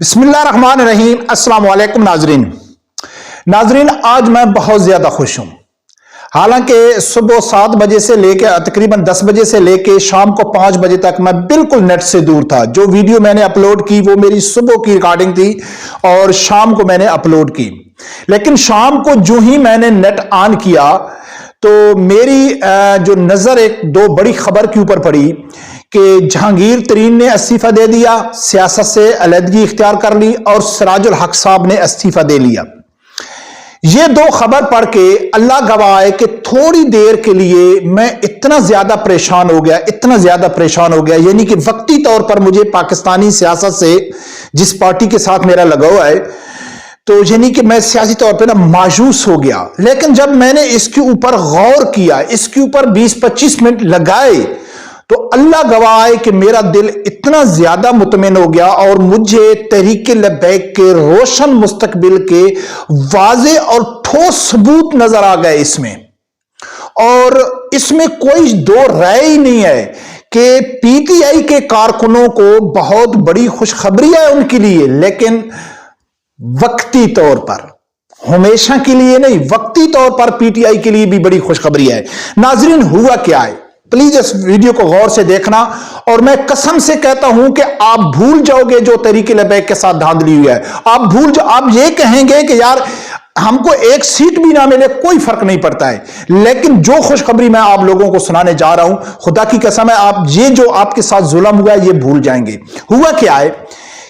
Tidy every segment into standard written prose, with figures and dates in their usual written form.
बिस्मिल्लाहिर्रहमानिर्रहीम। अस्सलाम वालेकुम नाजरीन, आज मैं बहुत ज्यादा खुश हूं। हालांकि सुबह 7 बजे से लेकर तकरीबन 10 बजे से लेकर शाम को 5 बजे तक मैं बिल्कुल नेट से दूर था। जो वीडियो मैंने अपलोड की वो मेरी सुबह की रिकॉर्डिंग थी और शाम को मैंने अपलोड की। लेकिन शाम को जो ही मैंने नेट ऑन किया तो मेरी जो नजर एक दो बड़ी खबर के ऊपर पड़ी कि जहांगीर तरीन ने इस्तीफा दे दिया, सियासत से अलहदगी इख्तियार कर ली और सिराजुल हक साहब ने इस्तीफा दे लिया। ये दो खबर पढ़ के अल्लाह गवाह है कि थोड़ी देर के लिए मैं इतना ज्यादा परेशान हो गया, यानी कि वक्ती तौर पर मुझे पाकिस्तानी सियासत से, जिस पार्टी के साथ मेरा लगाव है, तो यानी कि मैं सियासी तौर पे ना मायूस हो गया। लेकिन जब मैंने इसके ऊपर गौर किया, इसके ऊपर 20-25 मिनट लगाए, तो अल्लाह गवाह है कि मेरा दिल इतना ज्यादा मुतमिन हो गया और मुझे तहरीक लब्बैक के रोशन मुस्तकबिल के वाज़े और ठोस सबूत नजर आ गए इसमें। और इसमें कोई दो राय ही नहीं है कि पीटीआई के कारकुनों को बहुत बड़ी खुशखबरी है उनके लिए, लेकिन वक्ती तौर पर, हमेशा के लिए नहीं, वक्ती तौर पर पीटीआई के लिए भी बड़ी खुशखबरी है। नाजरीन, हुआ क्या है, प्लीज इस वीडियो को गौर से देखना। और मैं कसम से कहता हूं कि आप भूल जाओगे जो तहरीक लब्बैक के साथ धांधली हुई है। आप भूल जाओ, आप ये कहेंगे कि यार हमको एक सीट भी ना मिले कोई फर्क नहीं पड़ता है। लेकिन जो खुशखबरी मैं आप लोगों को सुनाने जा रहा हूं, खुदा की कसम है, आप ये जो आपके साथ जुल्म हुआ है ये भूल जाएंगे। हुआ क्या है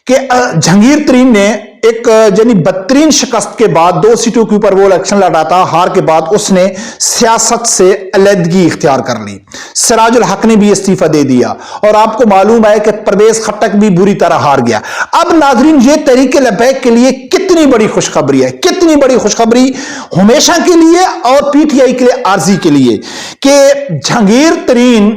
कि जहांगीर तरीन ने एक यानी बदतरीन शिकस्त के बाद 2 सीटों के ऊपर वो इलेक्शन लड़ा था। हार के बाद उसने सियासत से अलहदगी इख्तियार कर ली। सिराजुल हक ने भी इस्तीफा दे दिया और आपको मालूम है कि परवेज खट्टक भी बुरी तरह हार गया। अब नाजरीन, ये तहरीक लब्बैक के लिए कितनी बड़ी खुशखबरी है, कितनी बड़ी खुशखबरी हमेशा के लिए और पीटीआई के लिए आरजी के लिए, कि जहांगीर तरीन,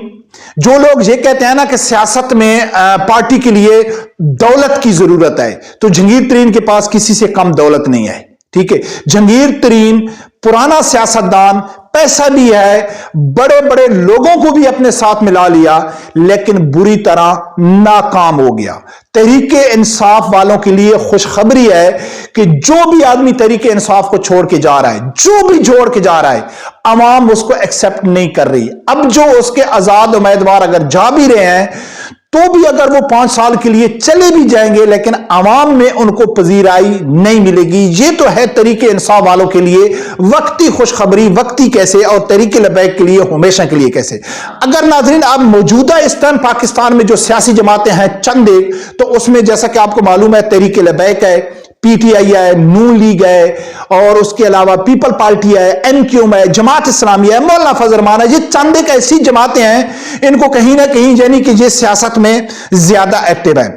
जो लोग ये कहते हैं ना कि सियासत में पार्टी के लिए दौलत की जरूरत है, तो जहांगीर तरीन के पास किसी से कम दौलत नहीं है। ठीक है, जहांगीर तरीन पुराना सियासतदान, पैसा भी है, बड़े बड़े लोगों को भी अपने साथ मिला लिया, लेकिन बुरी तरह नाकाम हो गया। तहरीक इंसाफ वालों के लिए खुशखबरी है कि जो भी आदमी तहरीक इंसाफ को छोड़ के जा रहा है, जो भी जोड़ के जा रहा है, अवाम उसको एक्सेप्ट नहीं कर रही। अब जो उसके आजाद उम्मीदवार अगर जा भी रहे हैं तो भी अगर वो 5 साल के लिए चले भी जाएंगे, लेकिन अवाम में उनको पजीराई नहीं मिलेगी। ये तो है तहरीक इंसाफ वालों के लिए वक्ती खुशखबरी, वक्ती कैसे, और तहरीक लब्बैक के लिए हमेशा के लिए कैसे। अगर नाजरीन आप मौजूदा इस टाइम पाकिस्तान में जो सियासी जमातें हैं चंद एक, तो उसमें जैसा कि आपको मालूम है तहरीक लब्बैक है, पीटीआई है, नून लीग है, और उसके अलावा पीपल पार्टी है, एमक्यूएम है, जमात इस्लामी है, मौलाना फजल रहमान है। ये चंद एक ऐसी जमातें हैं, इनको कहीं ना कहीं यानी कि ये सियासत में ज्यादा एक्टिव है।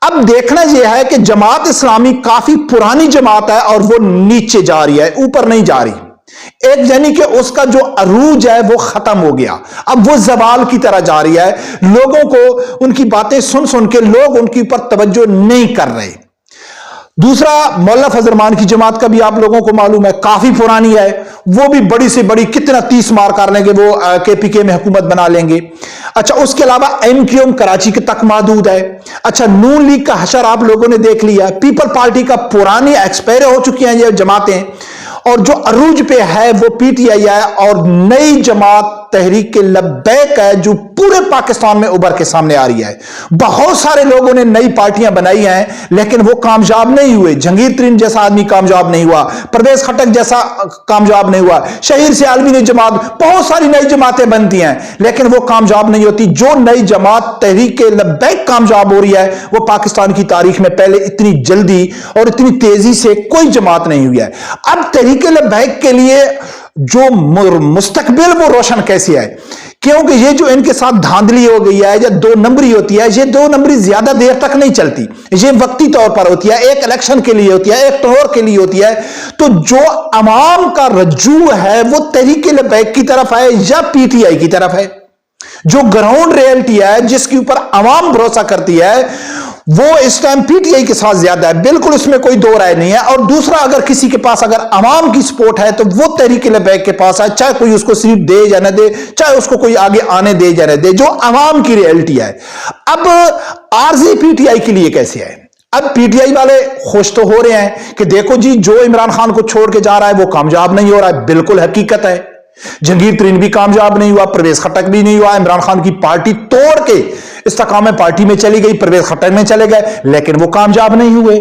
अब देखना यह है कि जमात इस्लामी काफी पुरानी जमात है और वो नीचे जा रही है, ऊपर नहीं जा रही। एक यानी कि उसका जो अरूज है वो खत्म हो गया, अब वो जवाल की तरह जा रही है। लोगों को उनकी बातें सुन सुन के लोग उनके ऊपर तवज्जो नहीं कर रहे। दूसरा, मौलाना फजल रहमान की जमात का भी आप लोगों को मालूम है काफी पुरानी है, वो भी बड़ी से बड़ी कितना 30 मार कर लेंगे, वो केपीके में हुकूमत बना लेंगे। अच्छा, उसके अलावा एमक्यूएम कराची के तक महदूद है। अच्छा, नून लीग का हशर आप लोगों ने देख लिया। पीपल पार्टी का पुरानी एक्सपायर हो चुकी हैं ये जमातें, और जो अरूज पे है वो पीटीआई है, और नई जमात तहरीक लब्बैक है जो पूरे पाकिस्तान में उभर के सामने आ रही है। बहुत सारे लोगों ने नई पार्टियां बनाई हैं, लेकिन वो कामयाब नहीं हुए। जहांगीर तरीन जैसा आदमी कामयाब नहीं हुआ, परवेज खट्टक जैसा कामयाब नहीं हुआ, शहीर सियालवी ने जमात, बहुत सारी नई जमातें बनती हैं, लेकिन वो कामयाब नहीं होती। जो नई जमात तहरीक लब्बैक कामयाब हो रही है, वो पाकिस्तान की तारीख में पहले इतनी जल्दी और इतनी तेजी से कोई जमात नहीं हुई है। अब तहरीक लब्बैक के लिए जो मुस्तकबिल वो रोशन कैसे है, क्योंकि ये जो इनके साथ धांधली हो गई है या 2 नंबरी होती है, ये 2 नंबरी ज्यादा देर तक नहीं चलती, ये वक्ती तौर पर होती है, एक इलेक्शन के लिए होती है, एक टोर के लिए होती है। तो जो अवाम का रज्जू है वो तहरीक लब्बैक की तरफ है या पीटीआई की तरफ है। जो ग्राउंड रियलिटी है, जिसके ऊपर अवाम भरोसा करती है, वो इस टाइम पीटीआई के साथ ज्यादा है, बिल्कुल इसमें कोई दो राय नहीं है। और दूसरा, अगर किसी के पास अगर अवाम की सपोर्ट है तो वो तहरीक लब्बैक के पास है, चाहे कोई उसको सीट दे या न दे, चाहे उसको कोई आगे आने दे या न दे, जो अवाम की रियलिटी है। अब आरजी पीटीआई के लिए कैसे है? अब पीटीआई वाले खुश तो हो रहे हैं कि देखो जी, जो इमरान खान को छोड़ के जा रहा है वो कामयाब नहीं हो रहा है। बिल्कुल हकीकत है, जहांगीर तरीन भी कामयाब नहीं हुआ, परवेज खट्टक भी नहीं हुआ। इमरान खान की पार्टी तोड़ के इस्तेकाम पार्टी में चली गई, परवेज खट्टक में चले गए, लेकिन वो कामयाब नहीं हुए।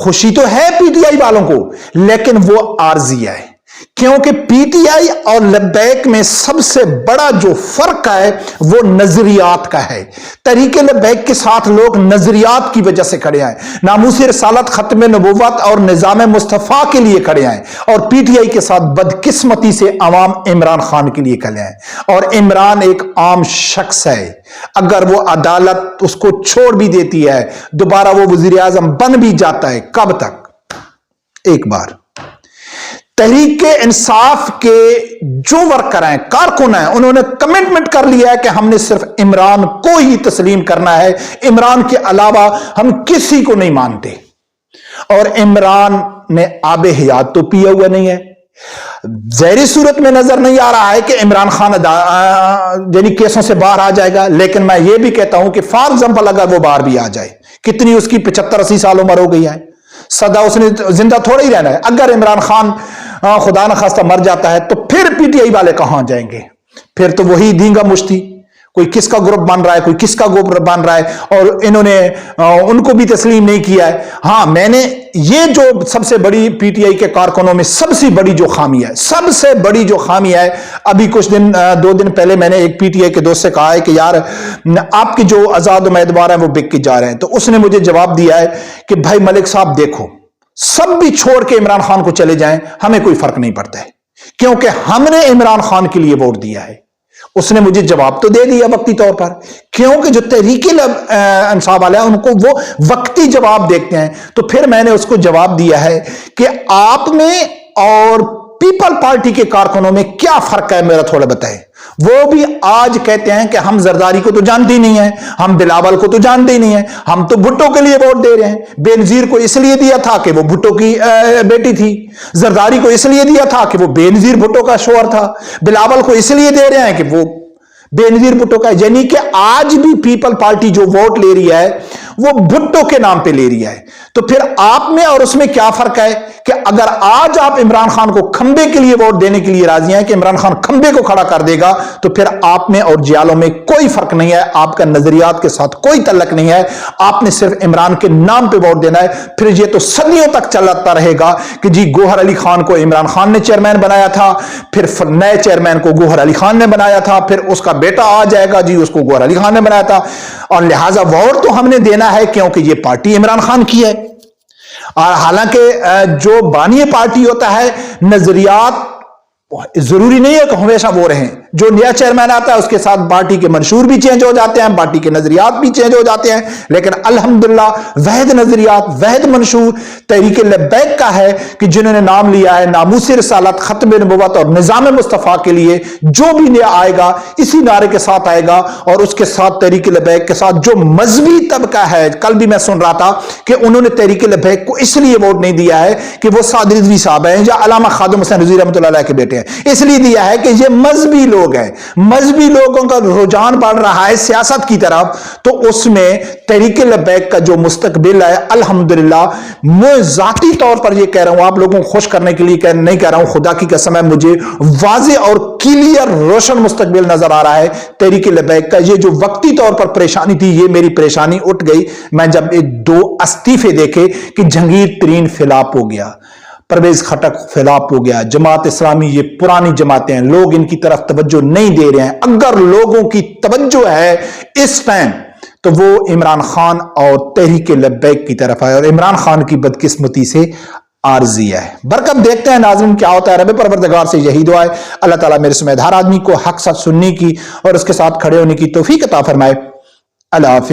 खुशी तो है पीटीआई वालों को, लेकिन वो आर्जी है, क्योंकि पीटीआई और लब्बैक में सबसे बड़ा जो फर्क है वो नजरियात का है। तरीके लब्बैक के साथ लोग नजरियात की वजह से खड़े आए, नामूसी रसालत, खत्म नबुव्वत और निजाम मुस्तफा के लिए खड़े आए, और पीटीआई के साथ बदकिस्मती से अवाम इमरान खान के लिए खड़े आए। और इमरान एक आम शख्स है, अगर वो अदालत उसको छोड़ भी देती है, दोबारा वो वजीर आजम बन भी जाता है, कब तक? एक बार तहरीके इंसाफ के जो वर्कर हैं, कारकुन हैं, उन्होंने कमिटमेंट कर लिया है कि हमने सिर्फ इमरान को ही तस्लीम करना है, इमरान के अलावा हम किसी को नहीं मानते। और इमरान ने आबे हयात तो पिया हुआ नहीं है। ज़ाहिरी सूरत में नजर नहीं आ रहा है कि इमरान खान यानी केसों से बाहर आ जाएगा, लेकिन मैं ये भी कहता हूं कि फॉर एग्जाम्पल अगर वो बाहर भी आ जाए, कितनी उसकी 75-80 साल उम्र हो गई है, सदा उसने जिंदा थोड़ा ही रहना है। अगर इमरान खान खुदा न खास्ता मर जाता है तो फिर पीटीआई वाले कहां जाएंगे? फिर तो वही दींगा मुश्ती, कोई किसका ग्रुप बन रहा है, कोई किसका ग्रुप बन रहा है, और इन्होंने उनको भी तस्लीम नहीं किया है। हां, मैंने ये जो सबसे बड़ी पीटीआई के कारकुनों में सबसे बड़ी जो खामी है, सबसे बड़ी जो खामी है, अभी कुछ दिन 2 दिन पहले मैंने एक पीटीआई के दोस्त से कहा है कि यार आपके जो आजाद उम्मीदवार हैं वो बिक के जा रहे हैं, तो उसने मुझे जवाब दिया है कि भाई मलिक साहब देखो, सब भी छोड़ के इमरान खान को चले जाएं, हमें कोई फर्क नहीं पड़ता है, क्योंकि हमने इमरान खान के लिए वोट दिया है। उसने मुझे जवाब तो दे दिया वक्ती तौर पर, क्योंकि जो तहरीके इंसाफ वाले हैं उनको वो वक्ती जवाब देखते हैं। तो फिर मैंने उसको जवाब दिया है कि आप में और पीपल पार्टी के कारकुनों में क्या फर्क है, मेरा थोड़ा बताएं। वो भी आज कहते हैं कि हम जरदारी को तो जानते ही नहीं है, हम बिलावल को तो जानते ही नहीं है, हम तो भुट्टो के लिए वोट दे रहे हैं। बेनजीर को इसलिए दिया था कि वो भुट्टो की बेटी थी, जरदारी को इसलिए दिया था कि वो बेनजीर भुट्टो का शोहर था, बिलावल को इसलिए दे रहे हैं कि वो बेनजीर भुट्टो का। यानी कि आज भी पीपल पार्टी जो वोट ले रही है वो भुट्टो के नाम पे ले रही है। तो फिर आप में और उसमें क्या फर्क है कि अगर आज आप इमरान खान को खंबे के लिए वोट देने के लिए राजी हैं कि इमरान खान खंबे को खड़ा कर देगा, तो फिर आप में और जियालों में कोई फर्क नहीं है, आपका नजरियात के साथ कोई तल्लक नहीं है, आपने सिर्फ इमरान के नाम पे वोट देना है। फिर ये तो सदियों तक चलता रहेगा कि जी गौहर अली खान को इमरान खान ने चेयरमैन बनाया था, फिर नए चेयरमैन को गौहर अली खान ने बनाया था, फिर उसका बेटा आ जाएगा जी उसको गौहर अली खान ने बनाया था, और लिहाजा वोट तो हमने देना है क्योंकि ये पार्टी इमरान खान की है। और हालांकि जो बानी पार्टी होता है, नजरियात जरूरी नहीं है कि हमेशा वो रहें। जो नया चेयरमैन आता है उसके साथ पार्टी के मंशूर भी चेंज हो जाते हैं, पार्टी के नजरियात भी चेंज हो जाते हैं, लेकिन अल्हम्दुलिल्लाह वहद नजरियात, वहद मंशूर तहरीक लब्बैक का है कि जिन्होंने नाम लिया है नामूसी रसालत, खत्म नबुव्वत और निजाम मुस्तफा के लिए, जो भी नया आएगा इसी नारे के साथ आएगा। और उसके साथ तहरीक लब्बैक के साथ जो मजहबी तबका है, कल भी मैं सुन रहा था कि उन्होंने तहरीक लब्बैक को इसलिए वोट नहीं दिया है कि वो साद रिजवी साहब हैं या अल्लामा खादिम हुसैन रिजवी रहमतुल्लाह अलैह के बेटे हैं, इसलिए दिया है कि ये मजहबी लोग हैं, मजहबी लोगों का रुझान बढ़ रहा है सियासत की तरफ, तो उसमें तहरीक लब्बैक का जो मुस्तकबिल है अल्हम्दुलिल्लाह, मैं जाती तौर पर ये कह रहा हूं, आप लोगों को खुश करने के लिए नहीं कह रहा हूं, खुदा की कसम है मुझे वाज़ेह और क्लियर रोशन मुस्तकबिल नजर आ रहा है तहरीक लब्बैक का। ये जो वक्ती तौर पर परेशानी थी, ये मेरी परेशानी उठ गई मैं जब 2 इस्तीफे देखे कि जहांगीर तरीन फिलाप हो गया, परवेज खट्टक फिलाप हो गया, जमात इस्लामी, ये पुरानी जमातें हैं, लोग इनकी तरफ तवज्जो नहीं दे रहे हैं। अगर लोगों की तवज्जो है इस टाइम तो वो इमरान खान और तहरीक लब्बैक की तरफ है, और इमरान खान की बदकिस्मती से आर्जी है। बरकत देखते हैं नाज़रीन क्या होता है। रब परवरदिगार से यही दुआ है, अल्लाह ताला मेरे समेत हर आदमी को हक सच सुनने की और उसके साथ खड़े होने की तौफीक अता फरमाए। अल्लाह हाफिज।